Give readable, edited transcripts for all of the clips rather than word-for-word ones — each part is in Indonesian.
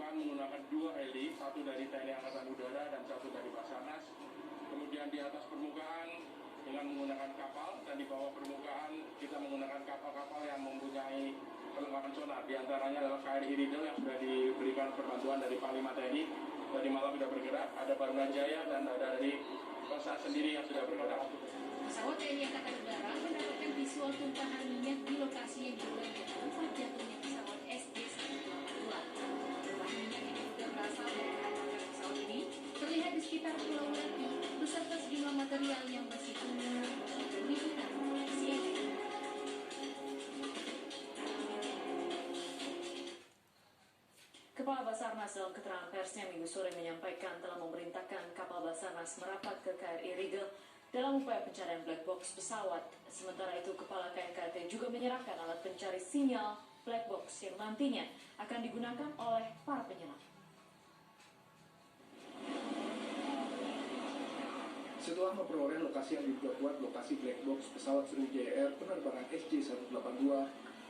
permukaan menggunakan 2 heli, satu dari TNI Angkatan Udara dan satu dari Basarnas. Kemudian di atas permukaan dengan menggunakan kapal, dan di bawah permukaan kita menggunakan kapal-kapal yang mempunyai perlengkapan sonar. Di antaranya adalah KRI Rigel yang sudah diberikan perbantuan dari Panglima TNI. Tadi malam sudah bergerak, ada Baruna Jaya dan ada dari Kosa sendiri yang sudah bergerak. Pesawat TNI Angkatan Udara mendapatkan visual tumpahan minyak di lokasi yang diduga tempat jatuhnya pesawat SJ-182. Tumpahan minyak yang diduga berasal dari rangkaian pesawat ini terlihat di sekitar Pulau Lati beserta sejumlah material yang masih utuh. Liputan CNN. Kepala Basarnas dalam keterangan persnya Minggu sore menyampaikan telah memerintahkan kapal Basarnas merapat ke KRI Rigel dalam upaya pencarian black box pesawat. Sementara itu, Kepala KNKT juga menyerahkan alat pencari sinyal black box yang nantinya akan digunakan oleh para penyelam. Setelah memperoleh lokasi yang diduga kuat lokasi black box pesawat Sriwijaya Air penerbangan SJ-182,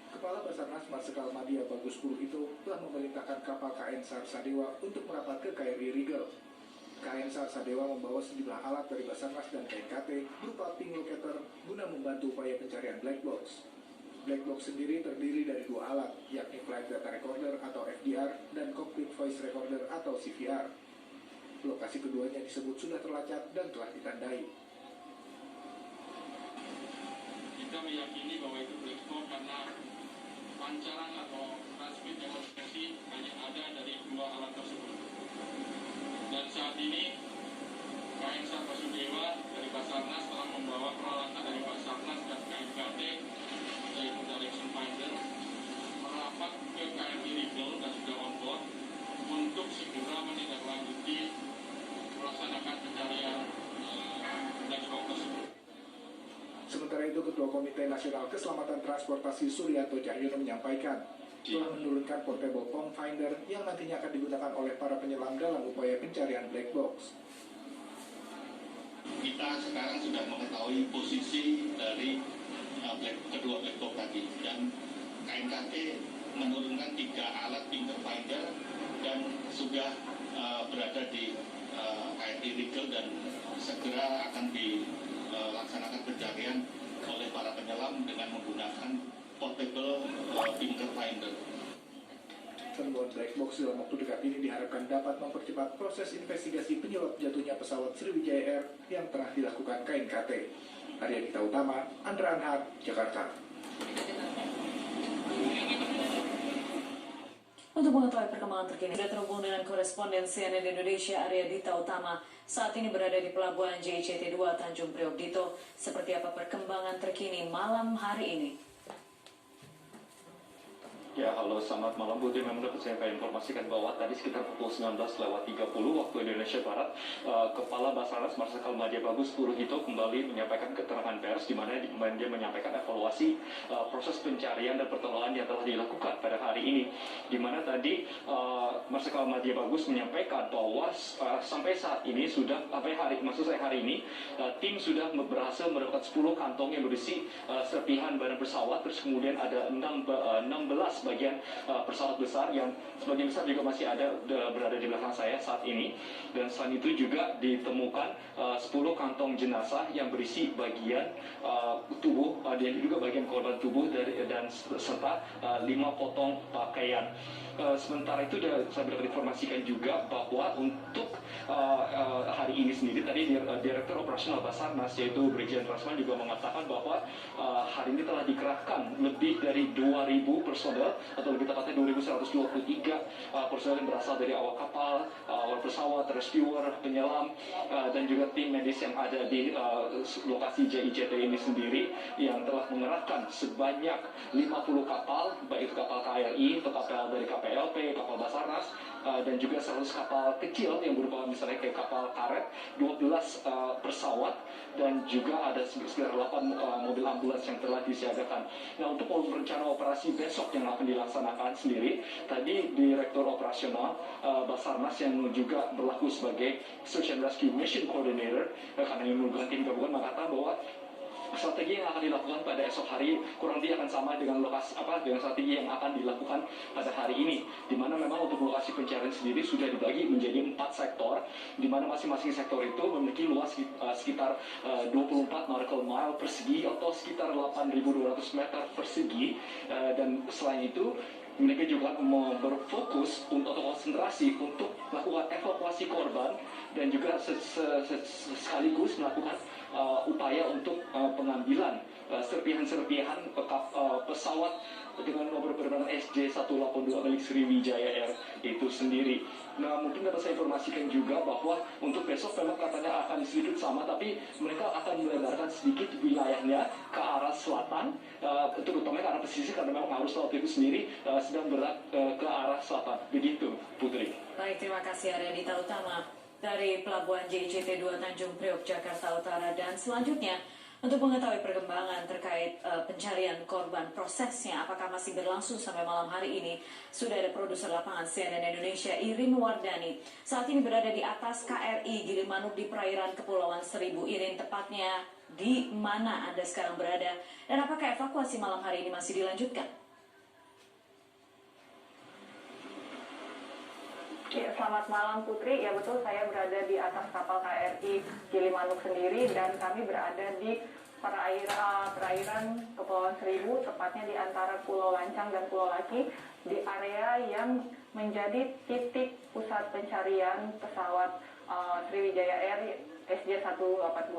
Kepala Basarnas Marsikal Madya Bagus Purwohito telah memerintahkan kapal KN SAR Sadewa untuk merapat ke KRI Rigel. KN SAR Sadewa membawa sejumlah alat dari Basarnas dan KNKT berupa ping locator guna membantu upaya pencarian black box. Black box sendiri terdiri dari 2 alat, yakni Flight Data Recorder atau FDR dan Cockpit Voice Recorder atau CVR. Lokasi keduanya disebut sudah terlacak dan telah ditandai. Kita meyakini bahwa itu black box karena pancaran atau transmit demonstrasi hanya ada dari 2 alat tersebut. Dan saat ini KN SAR Basudewa dari Basarnas telah membawa peralatan dari Basarnas dan KNKT yaitu Direction Finder merapat ke KRI Rigel dan sudah on board untuk segera menindaklanjuti melaksanakan pencarian black box tersebut. Sementara itu, Ketua Komite Nasional Keselamatan Transportasi Suryanto Cahyono menyampaikan telah menurunkan portable pong finder yang nantinya akan digunakan oleh para penyelam dalam upaya pencarian black box. Kita sekarang sudah mengetahui posisi dari kedua black box tadi, dan KNKT menurunkan 3 alat pinter finder dan sudah berada di KRI Rigel dan segera akan dilaksanakan pencarian oleh para penyelam dengan menggunakan portable finger finder. Temuan black box dalam waktu dekat ini diharapkan dapat mempercepat proses investigasi penyebab jatuhnya pesawat Sriwijaya Air yang tengah dilakukan KNKT. Arya Dita Utama, Andra Anhar, Jakarta. Untuk mengetahui perkembangan terkini, sudah terhubung dengan koresponden CNN Indonesia Arya Dita Utama. Saat ini berada di Pelabuhan JICT 2 Tanjung Priok. Dito, seperti apa perkembangan terkini malam hari ini? Ya, halo, selamat malam Putri. Memang dapat saya informasikan bahwa tadi sekitar pukul 19.30 waktu Indonesia Barat, Kepala Basarnas Marsikal Madya Bagus Purwohito kembali menyampaikan keterangan pers di mana dia menyampaikan evaluasi proses pencarian dan pertolongan yang telah dilakukan pada hari ini. Di mana tadi Marsikal Madya Bagus menyampaikan bahwa sampai saat ini sudah hari ini tim sudah berhasil mendapatkan 10 kantong yang berisi serpihan badan pesawat, terus kemudian ada 16 bagian pesawat besar yang sebagian besar juga masih ada berada di belakang saya saat ini. Dan selain itu juga ditemukan 10 kantong jenazah yang berisi bagian tubuh dan juga bagian korban tubuh dan serta 5 potong pakaian. Sementara itu saya dapat informasikan juga bahwa untuk hari ini sendiri tadi Direktur Operasional Basarnas yaitu Brigjen Rasman juga mengatakan bahwa hari ini telah dikerahkan lebih dari 2.000 personel atau lebih tepatnya 2.123 personel yang berasal dari awak kapal, awak pesawat, rescuer, penyelam, dan juga tim medis yang ada di lokasi JICT ini sendiri yang telah mengerahkan sebanyak 50 kapal, baik itu kapal KRI atau kapal dari KPLP, kapal Basarnas, dan juga 100 kapal kecil yang berupa misalnya kayak kapal karet, 12 pesawat, dan juga ada sekitar 8 mobil ambulans yang telah disiagakan. Nah, untuk rencana operasi besok yang akan dilaksanakan sendiri, tadi Direktur Operasional Basarnas yang juga berlaku sebagai Search and Rescue Mission Coordinator, karena ini merupakan tim gabungan, mengatakan bahwa strategi yang akan dilakukan pada esok hari kurang lebih akan sama dengan dengan strategi yang akan dilakukan pada hari ini, di mana memang untuk lokasi pencarian sendiri sudah dibagi menjadi 4 sektor, di mana masing-masing sektor itu memiliki luas sekitar 24 nautical mile persegi atau sekitar 8.200 meter persegi. Dan selain itu mereka juga berfokus atau konsentrasi untuk melakukan evakuasi korban dan juga sekaligus melakukan upaya untuk pengambilan serpihan-serpihan pesawat dengan nomor penerbangan SJ182 milik Sriwijaya Air itu sendiri. Nah, mungkin dapat saya informasikan juga bahwa untuk besok memang katanya akan sedikit sama, tapi mereka akan melebarkan sedikit wilayahnya ke arah selatan, terutama ke arah pesisir, karena memang arus laut itu sendiri sedang berat ke arah selatan. Begitu, Putri. Baik, terima kasih Aryadita Utama dari Pelabuhan JICT 2 Tanjung Priok, Jakarta Utara. Dan selanjutnya, untuk mengetahui perkembangan terkait pencarian korban, prosesnya apakah masih berlangsung sampai malam hari ini, sudah ada produser lapangan CNN Indonesia Irin Wardani. Saat ini berada di atas KRI Gilimanuk di perairan Kepulauan Seribu. Irin, tepatnya di mana Anda sekarang berada, dan apakah evakuasi malam hari ini masih dilanjutkan? Ya, selamat malam Putri. Ya betul, saya berada di atas kapal KRI Gilimanuk sendiri dan kami berada di perairan Kepulauan Seribu, tepatnya di antara Pulau Lancang dan Pulau Laki, di area yang menjadi titik pusat pencarian pesawat Sriwijaya Air SJ182.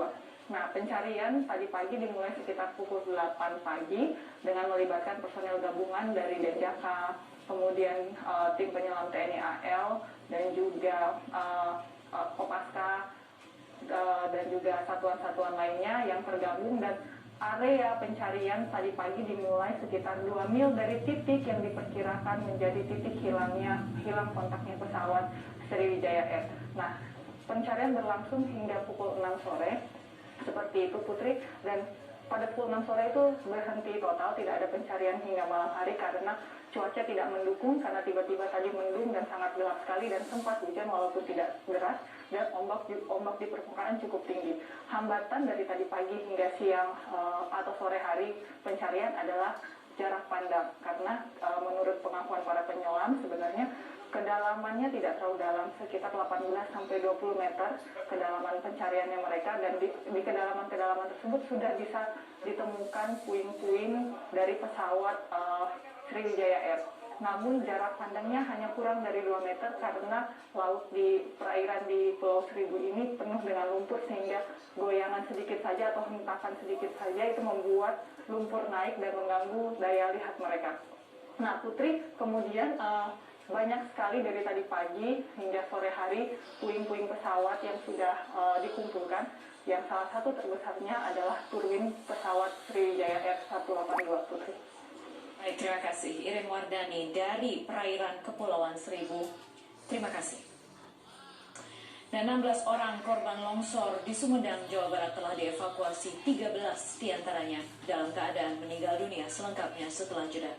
Nah, pencarian tadi pagi dimulai sekitar pukul 8 pagi dengan melibatkan personel gabungan dari Denjaka, kemudian tim penyelam TNI AL, dan juga Kopaska, dan juga satuan-satuan lainnya yang tergabung. Dan area pencarian tadi pagi dimulai sekitar 2 mil dari titik yang diperkirakan menjadi titik hilang kontaknya pesawat Sriwijaya Air. Nah, pencarian berlangsung hingga pukul 6 sore, seperti itu Putri, dan pada pukul 6 sore itu berhenti total, tidak ada pencarian hingga malam hari karena cuaca tidak mendukung, karena tiba-tiba tadi mendung dan sangat gelap sekali dan sempat hujan walaupun tidak deras, dan ombak di permukaan cukup tinggi. Hambatan dari tadi pagi hingga siang atau sore hari pencarian adalah jarak pandang, karena menurut pengakuan para penyelam sebenarnya kedalamannya tidak terlalu dalam, sekitar 18-20 meter kedalaman pencariannya mereka, dan di kedalaman-kedalaman tersebut sudah bisa ditemukan puing-puing dari pesawat Sriwijaya Air. Namun jarak pandangnya hanya kurang dari 2 meter karena laut di perairan di Pulau Seribu ini penuh dengan lumpur, sehingga goyangan sedikit saja atau hentakan sedikit saja itu membuat lumpur naik dan mengganggu daya lihat mereka. Nah Putri, kemudian banyak sekali dari tadi pagi hingga sore hari puing-puing pesawat yang sudah dikumpulkan, yang salah satu terbesarnya adalah turbin pesawat Sriwijaya Air 182 Putri. Baik, terima kasih Irin Wardani dari perairan Kepulauan Seribu. Terima kasih. Dan 16 orang korban longsor di Sumedang, Jawa Barat telah dievakuasi, 13 diantaranya dalam keadaan meninggal dunia. Selengkapnya setelah jeda.